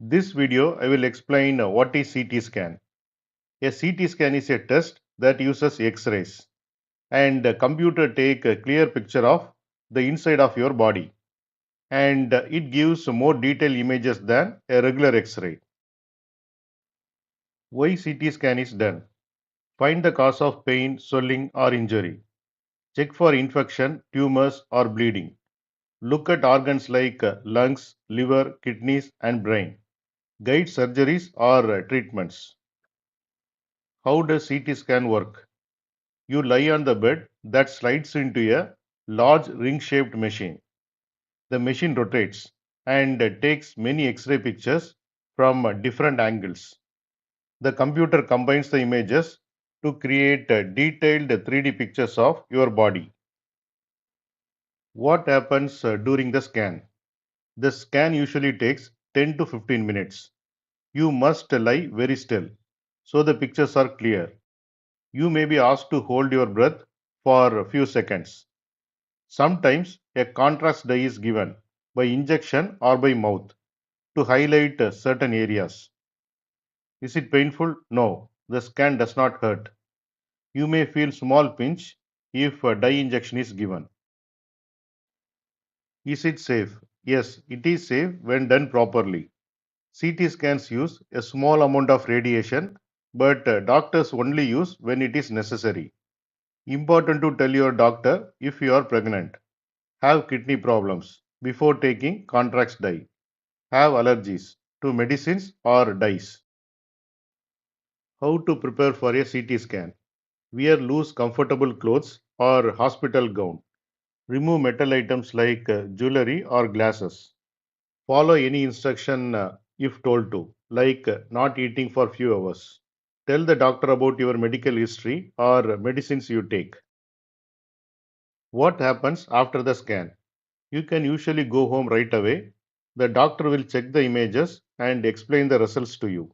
This video I will explain what is CT scan. A CT scan is a test that uses X-rays and a computer take a clear picture of the inside of your body and it gives more detailed images than a regular X-ray. Why CT scan is done? Find the cause of pain, swelling or injury. Check for infection, tumors or bleeding. Look at organs like lungs, liver, kidneys and brain. Guide surgeries or treatments. How does CT scan work? You lie on the bed that slides into a large ring-shaped machine. The machine rotates and takes many X-ray pictures from different angles. The computer combines the images to create detailed 3D pictures of your body. What happens during the scan? The scan usually takes 10 to 15 minutes. You must lie very still so the pictures are clear. You may be asked to hold your breath for a few seconds. Sometimes a contrast dye is given by injection or by mouth to highlight certain areas. Is it painful? No, the scan does not hurt. You may feel small pinch if a dye injection is given. Is it safe? Yes, it is safe when done properly. CT scans use a small amount of radiation, but doctors only use when it is necessary. Important to tell your doctor if you are pregnant, have kidney problems before taking contrast dye, have allergies to medicines or dyes. How to prepare for a CT scan? Wear loose comfortable clothes or hospital gown. Remove metal items like jewelry or glasses. Follow any instruction if told to, like not eating for few hours. Tell the doctor about your medical history or medicines you take. What happens after the scan? You can usually go home right away. The doctor will check the images and explain the results to you.